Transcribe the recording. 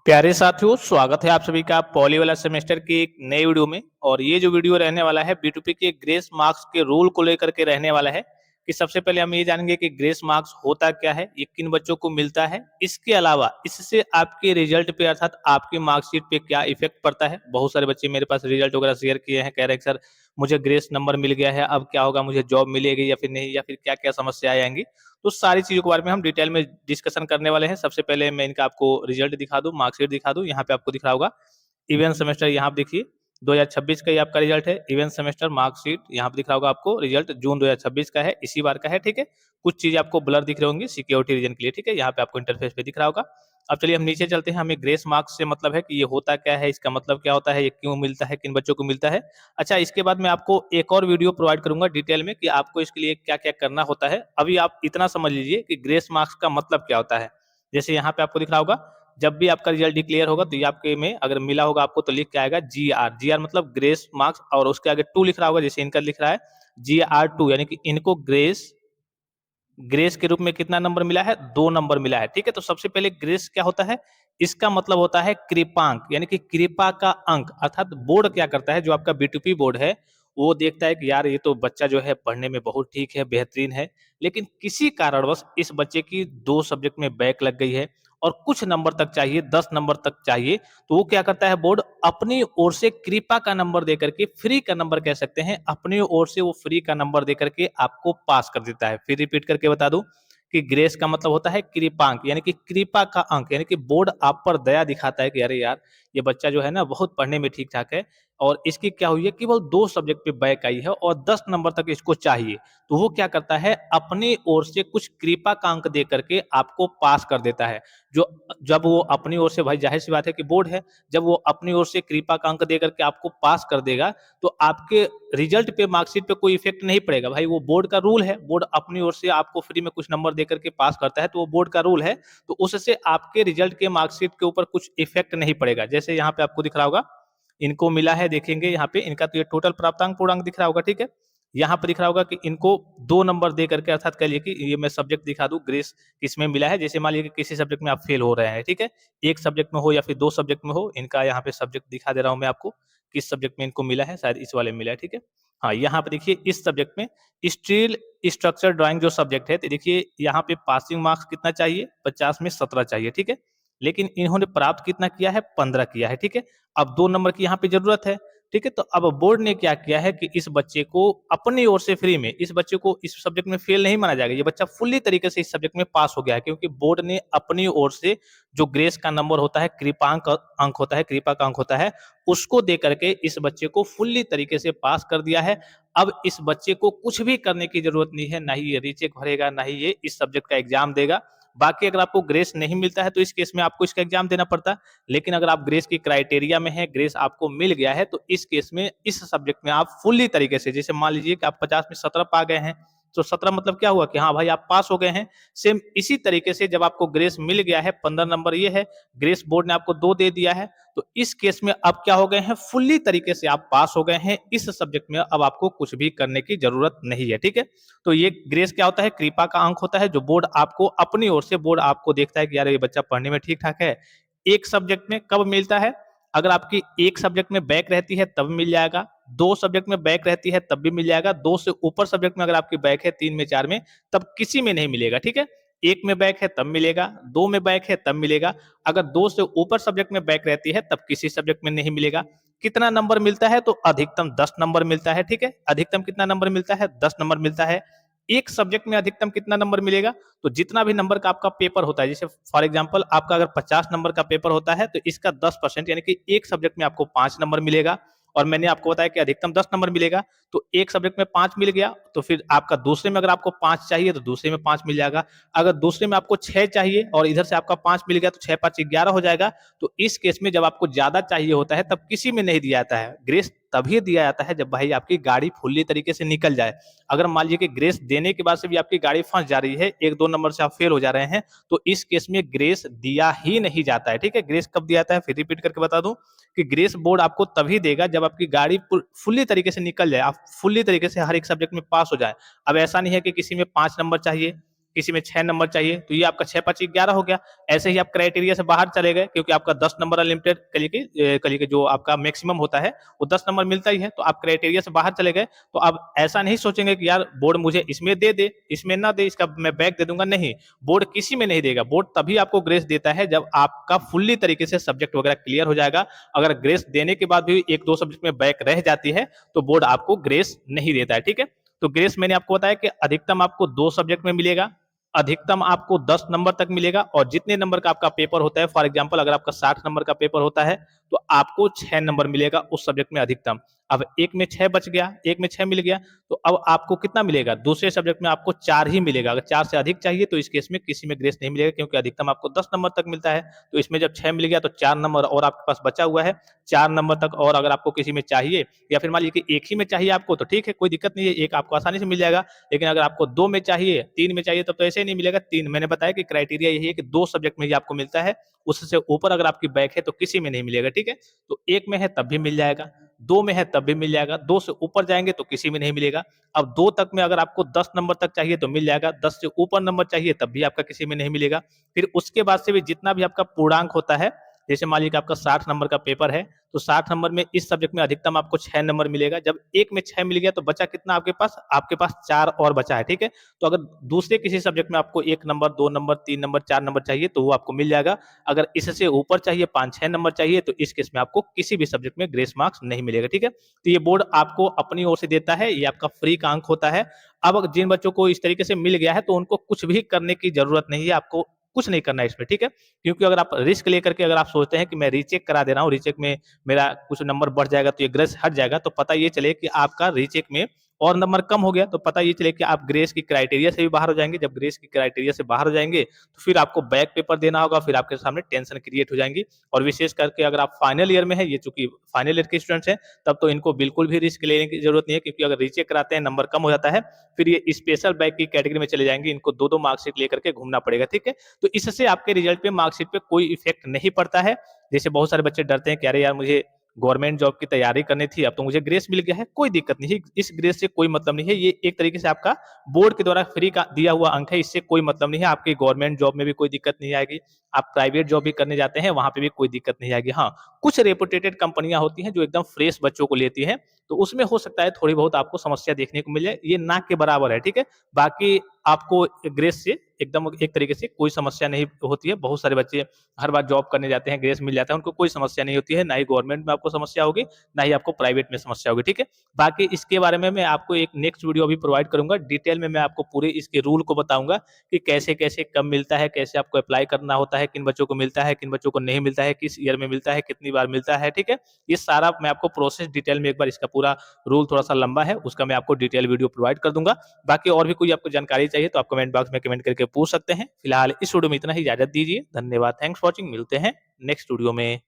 प्यारे साथियों, स्वागत है आप सभी का पॉली वाला सेमेस्टर की एक नई वीडियो में। और ये जो वीडियो रहने वाला है B2P के ग्रेस मार्क्स के रूल को लेकर के रहने वाला है कि सबसे पहले हम ये जानेंगे कि ग्रेस मार्क्स होता क्या है, ये किन बच्चों को मिलता है, इसके अलावा इससे आपके रिजल्ट पे अर्थात आपकी मार्कशीट पे क्या इफेक्ट पड़ता है। बहुत सारे बच्चे मेरे पास रिजल्ट वगैरह शेयर किए हैं, कह रहे हैं सर मुझे ग्रेस नंबर मिल गया है, अब क्या होगा, मुझे जॉब मिलेगी या फिर नहीं, या फिर क्या क्या समस्याएं आएंगी। तो सारी चीज़ों के बारे में हम डिटेल में डिस्कशन करने वाले हैं। सबसे पहले मैं इनका आपको रिजल्ट दिखा दूँ, मार्कशीट दिखा दूँ। यहाँ पे आपको दिख रहा होगा इवेंट सेमेस्टर, यहाँ पे देखिए 2026 का ये आपका रिजल्ट है। इवेंट सेमेस्टर मार्कशीट यहाँ पे दिख रहा होगा आपको, रिजल्ट जून 2026 का है, इसी बार का है, ठीक है। कुछ चीज़ें आपको ब्लर दिख रही होंगी सिक्योरिटी रीजन के लिए, ठीक है। यहाँ पे आपको इंटरफेस पे दिख रहा होगा। अब चलिए हम नीचे चलते हैं। हमें ग्रेस मार्क्स से मतलब है कि ये होता क्या है, इसका मतलब क्या होता है, ये क्यों मिलता है, किन बच्चों को मिलता है। अच्छा, इसके बाद मैं आपको एक और वीडियो प्रोवाइड करूंगा डिटेल में कि आपको इसके लिए क्या-क्या करना होता है। अभी आप इतना समझ लीजिए कि ग्रेस मार्क्स का मतलब क्या होता है। जैसे यहाँ पे आपको दिख रहा होगा, जब भी आपका रिजल्ट डिक्लेयर होगा तो ये आपके में अगर मिला होगा आपको तो लिख के आएगा जीआर। जीआर मतलब ग्रेस मार्क्स, और उसके आगे 2 लिख रहा होगा, जैसे इनका लिख रहा है जीआर 2, यानी कि इनको ग्रेस ग्रेस के रूप में कितना नंबर मिला है, 2 नंबर मिला है, ठीक है। तो सबसे पहले ग्रेस क्या होता है, इसका मतलब होता है कृपांक, यानी कि कृपा का अंक। अर्थात बोर्ड क्या करता है, जो आपका B2P बोर्ड है, वो देखता है कि यार ये तो बच्चा जो है पढ़ने में बहुत ठीक है, बेहतरीन है, लेकिन किसी कारणवश इस बच्चे की 2 सब्जेक्ट में बैक लग गई है और कुछ नंबर तक चाहिए, 10 नंबर तक चाहिए। तो वो क्या करता है बोर्ड, अपनी ओर से कृपा का नंबर देकर के, फ्री का नंबर कह सकते हैं, अपनी ओर से वो फ्री का नंबर देकर के आपको पास कर देता है। फिर रिपीट करके बता दूं कि ग्रेस का मतलब होता है कृपांक, यानी कि कृपा का अंक, यानी कि बोर्ड आप पर दया दिखाता है कि अरे यार ये बच्चा जो है ना बहुत पढ़ने में ठीक ठाक है, और इसकी क्या हुई है, केवल 2 सब्जेक्ट पे बैक आई है और 10 नंबर तक इसको चाहिए। तो वो क्या करता है, अपनी ओर से कुछ कृपा का अंक दे करके आपको पास कर देता है। जो जब वो अपनी ओर से, भाई जाहिर सी बात है कि बोर्ड है, जब वो अपनी ओर से कृपा का अंक दे करके आपको पास कर देगा तो आपके रिजल्ट पे, मार्कशीट पे कोई इफेक्ट नहीं पड़ेगा। भाई वो बोर्ड का रूल है, बोर्ड अपनी ओर से आपको फ्री में कुछ नंबर दे करके पास करता है, तो वो बोर्ड का रूल है। तो उससे आपके रिजल्ट के, मार्कशीट के ऊपर कुछ इफेक्ट नहीं पड़ेगा। जैसे यहाँ पे आपको दिख रहा होगा, इनको मिला है, देखेंगे यहाँ पे इनका तो ये टोटल प्राप्तांक पूर्णांक दिख रहा होगा, ठीक है। यहाँ पे दिख रहा होगा कि इनको 2 नंबर दे करके, अर्थात कह लिए कि ये मैं सब्जेक्ट दिखा दूं ग्रेस किसमें मिला है। जैसे मान लीजिए कि किसी सब्जेक्ट में आप फेल हो रहे हैं, ठीक है, एक सब्जेक्ट में हो या फिर 2 सब्जेक्ट में हो, इनका यहाँ पे सब्जेक्ट दिखा दे रहा हूं मैं आपको, किस सब्जेक्ट में इनको मिला है, शायद इस वाले में मिला है, ठीक है। हाँ, यहाँ पे देखिए इस सब्जेक्ट में स्टील स्ट्रक्चर ड्राइंग जो सब्जेक्ट है, तो देखिए यहाँ पे पासिंग मार्क्स कितना चाहिए, 50 में 17 चाहिए, ठीक है। लेकिन इन्होंने प्राप्त कितना किया है, 15 किया है, ठीक है। अब 2 नंबर की यहाँ पे जरूरत है, ठीक है। तो अब बोर्ड ने क्या किया है कि इस बच्चे को अपनी ओर से फ्री में, इस बच्चे को इस सब्जेक्ट में फेल नहीं माना जाएगा, ये बच्चा फुल्ली तरीके से इस सब्जेक्ट में पास हो गया है, क्योंकि बोर्ड ने अपनी ओर से जो ग्रेस का नंबर होता है, कृपांक अंक होता है, कृपा का अंक होता है, उसको दे करके इस बच्चे को फुल्ली तरीके से पास कर दिया है। अब इस बच्चे को कुछ भी करने की जरूरत नहीं है, ना ही ये रीचेक भरेगा, ना ही ये इस सब्जेक्ट का एग्जाम देगा। बाकी अगर आपको ग्रेस नहीं मिलता है तो इस केस में आपको इसका एग्जाम देना पड़ता है। लेकिन अगर आप ग्रेस की क्राइटेरिया में है, ग्रेस आपको मिल गया है, तो इस केस में इस सब्जेक्ट में आप फुल्ली तरीके से, जैसे मान लीजिए कि आप 50 में 17 पा गए हैं, तो 17 मतलब क्या हुआ कि हाँ भाई आप पास हो गए हैं। सेम इसी तरीके से जब आपको ग्रेस मिल गया है, 15 नंबर ये है, ग्रेस बोर्ड ने आपको 2 दे दिया है, तो इस केस में अब क्या हो गए हैं, फुल्ली तरीके से आप पास हो गए हैं इस सब्जेक्ट में, अब आपको कुछ भी करने की जरूरत नहीं है, ठीक है। तो ये ग्रेस क्या होता है, कृपा का अंक होता है, जो बोर्ड आपको अपनी ओर से, बोर्ड आपको देखता है कि यार ये बच्चा पढ़ने में ठीक ठाक है। एक सब्जेक्ट में कब मिलता है, अगर आपकी एक सब्जेक्ट में बैक रहती है तब मिल जाएगा, 2 सब्जेक्ट में बैक रहती है तब भी मिल जाएगा, 2 से ऊपर सब्जेक्ट में अगर आपकी बैक है, 3 में 4 में, तब किसी में नहीं मिलेगा, ठीक है। 1 में बैक है तब मिलेगा, 2 में बैक है तब मिलेगा। अगर 2 से ऊपर सब्जेक्ट में बैक रहती है तब किसी सब्जेक्ट में नहीं मिलेगा। कितना नंबर मिलता है, तो अधिकतम 10 नंबर मिलता है, ठीक है। अधिकतम कितना नंबर मिलता है, 10 नंबर मिलता है। एक सब्जेक्ट में अधिकतम कितना नंबर मिलेगा, तो जितना भी नंबर का आपका पेपर होता है, जैसे फॉर एग्जांपल आपका अगर 50 नंबर का पेपर होता है तो इसका 10%, यानी कि एक सब्जेक्ट में आपको 5 नंबर मिलेगा। और मैंने आपको बताया कि अधिकतम 10 नंबर मिलेगा, तो एक सब्जेक्ट में 5 मिल गया, तो फिर आपका दूसरे में अगर आपको 5 चाहिए तो दूसरे में 5 मिल जाएगा। अगर दूसरे में आपको 6 चाहिए और इधर से आपका 5 मिल गया, तो 6 5 11 हो जाएगा। तो इस केस में जब आपको ज्यादा चाहिए होता है तब किसी में नहीं दिया जाता है। ग्रेस तभी दिया जाता है जब भाई आपकी गाड़ी फुल्ली तरीके से निकल जाए। अगर मान लीजिए कि ग्रेस देने के बाद से भी आपकी गाड़ी फंस जा रही है, 1 2 नंबर से आप फेल हो जा रहे हैं, तो इस केस में ग्रेस दिया ही नहीं जाता है, ठीक है। ग्रेस कब दिया जाता है, फिर रिपीट करके बता दूं कि ग्रेस बोर्ड आपको तभी देगा जब आपकी गाड़ी फुल्ली तरीके से निकल जाए, आप फुल्ली तरीके से हर एक सब्जेक्ट में पास हो जाए। अब ऐसा नहीं है कि किसी में 5 नंबर चाहिए, किसी में 6 नंबर चाहिए, तो ये आपका 6 5 11 हो गया। ऐसे ही आप क्राइटेरिया से बाहर चले गए, क्योंकि आपका 10 नंबर अनलिमिटेड करिए कि जो आपका मैक्सिमम होता है वो 10 नंबर मिलता ही है, तो आप क्राइटेरिया से बाहर चले गए। तो आप ऐसा नहीं सोचेंगे कि यार बोर्ड मुझे इसमें दे, इसमें ना दे, इसका मैं बैक दे दूंगा, नहीं। बोर्ड किसी में नहीं देगा। बोर्ड तभी आपको ग्रेस देता है जब आपका फुल्ली तरीके से सब्जेक्ट वगैरह क्लियर हो जाएगा। अगर ग्रेस देने के बाद भी 1 2 सब्जेक्ट में बैक रह जाती है तो बोर्ड आपको ग्रेस नहीं देता है, ठीक है। तो ग्रेस मैंने आपको बताया कि अधिकतम आपको 2 सब्जेक्ट में मिलेगा, अधिकतम आपको 10 नंबर तक मिलेगा, और जितने नंबर का आपका पेपर होता है, फॉर एग्जांपल अगर आपका 60 नंबर का पेपर होता है तो आपको 6 नंबर मिलेगा उस सब्जेक्ट में अधिकतम। अब एक में 6 बच गया, एक में 6 मिल गया, तो अब आपको कितना मिलेगा? दूसरे सब्जेक्ट में आपको 4 ही मिलेगा। अगर 4 से अधिक चाहिए तो इस केस में किसी में ग्रेस नहीं मिलेगा, क्योंकि अधिकतम आपको 10 नंबर तक मिलता है। तो इसमें जब 6 मिल गया तो 4 नंबर और आपके पास बचा हुआ है। 4 नंबर तक और अगर आपको किसी में चाहिए, या फिर मान लीजिए कि एक ही में चाहिए आपको, तो ठीक है, कोई दिक्कत नहीं है, एक आपको आसानी से मिल जाएगा। लेकिन अगर आपको 2 में चाहिए, 3 में चाहिए, तब तो ऐसे ही नहीं मिलेगा। 3 मैंने बताया कि क्राइटेरिया यही है कि 2 सब्जेक्ट में ही आपको मिलता है, उससे ऊपर अगर आपकी बैक है तो किसी में नहीं मिलेगा, ठीक है। तो 1 में है तब भी मिल जाएगा, 2 में है तब भी मिल जाएगा, 2 से ऊपर जाएंगे तो किसी में नहीं मिलेगा। अब 2 तक में अगर आपको 10 नंबर तक चाहिए तो मिल जाएगा, 10 से ऊपर नंबर चाहिए तब भी आपका किसी में नहीं मिलेगा। फिर उसके बाद से भी जितना भी आपका पूर्णांक होता है, जैसे मान लीजिए कि आपका 60 नंबर का पेपर है, तो 60 नंबर में इस सब्जेक्ट में अधिकतम आपको 6 नंबर मिलेगा। जब एक में 6 मिल गया तो बचा कितना आपके पास? आपके पास 4 और बचा है, ठीक है। तो अगर दूसरे किसी सब्जेक्ट में आपको 1 नंबर, 2 नंबर, 3 नंबर, 4 नंबर चाहिए तो वो आपको मिल जाएगा। अगर इससे ऊपर चाहिए, 5 6 नंबर चाहिए, तो इस केस में आपको किसी भी सब्जेक्ट में ग्रेस मार्क्स नहीं मिलेगा, ठीक है। तो ये बोर्ड आपको अपनी ओर से देता है, ये आपका फ्री का अंक होता है। अब जिन बच्चों को इस तरीके से मिल गया है तो उनको कुछ भी करने की जरूरत नहीं है, आपको कुछ नहीं करना है इसमें, ठीक है। क्योंकि अगर आप रिस्क लेकर के अगर आप सोचते हैं कि मैं रीचेक करा दे रहा हूँ, रीचेक में मेरा कुछ नंबर बढ़ जाएगा तो ये ग्रेस हट जाएगा, तो पता ये चले कि आपका रीचेक में और नंबर कम हो गया, तो पता ये चले कि आप ग्रेस की क्राइटेरिया से भी बाहर हो जाएंगे। जब ग्रेस की क्राइटेरिया से बाहर हो जाएंगे तो फिर आपको बैक पेपर देना होगा, फिर आपके सामने टेंशन क्रिएट हो जाएंगी। और विशेष करके अगर आप फाइनल ईयर में है, ये चूंकि फाइनल ईयर के स्टूडेंट्स हैं, तब तो इनको बिल्कुल भी रिस्क लेने की जरूरत नहीं है, क्योंकि अगर रीचेक कराते हैं नंबर कम हो जाता है, फिर ये स्पेशल बैक की कैटेगरी में चले जाएंगे, इनको 2 2 मार्कशीट लेकर के घूमना पड़ेगा, ठीक है। तो इससे आपके रिजल्ट पे, मार्कशीट पे कोई इफेक्ट नहीं पड़ता है। जैसे बहुत सारे बच्चे डरते हैं कि अरे यार मुझे गवर्नमेंट जॉब की तैयारी करनी थी, अब तो मुझे ग्रेस मिल गया है, कोई दिक्कत नहीं है, इस ग्रेस से कोई मतलब नहीं है। ये एक तरीके से आपका बोर्ड के द्वारा फ्री का दिया हुआ अंक है, इससे कोई मतलब नहीं है। आपकी गवर्नमेंट जॉब में भी कोई दिक्कत नहीं आएगी, आप प्राइवेट जॉब भी करने जाते हैं वहां पे भी कोई दिक्कत नहीं आएगी। हाँ, कुछ रेपुटेटेड कंपनियां होती हैं जो एकदम फ्रेश बच्चों को लेती हैं, तो उसमें हो सकता है थोड़ी बहुत आपको समस्या देखने को मिल जाए, ये ना के बराबर है, ठीक है। बाकी आपको ग्रेस से एकदम एक तरीके से कोई समस्या नहीं होती है। बहुत सारे बच्चे हर बार जॉब करने जाते हैं, ग्रेस मिल जाता है, उनको कोई समस्या नहीं होती है, ना ही गवर्नमेंट में आपको समस्या होगी, ना ही आपको प्राइवेट में समस्या होगी, ठीक है। बाकी इसके बारे में मैं आपको एक नेक्स्ट वीडियो अभी प्रोवाइड करूंगा, डिटेल में मैं आपको पूरे इसके रूल को बताऊंगा कि कैसे कैसे कब मिलता है, कैसे आपको अप्लाई करना होता है, किन बच्चों को मिलता है, किन बच्चों को नहीं मिलता है, किस ईयर में मिलता है, कितनी बार मिलता है, ठीक है। ये सारा मैं आपको प्रोसेस डिटेल में, एक बार इसका पूरा रूल थोड़ा सा लंबा है, उसका मैं आपको डिटेल वीडियो प्रोवाइड कर दूंगा। बाकी और भी कोई आपको जानकारी चाहिए तो आप कमेंट बॉक्स में कमेंट करके पूछ सकते हैं। फिलहाल इस वीडियो में इतना ही, इजाजत दीजिए, धन्यवाद, थैंक्स फॉर वॉचिंग, मिलते हैं नेक्स्ट वीडियो में।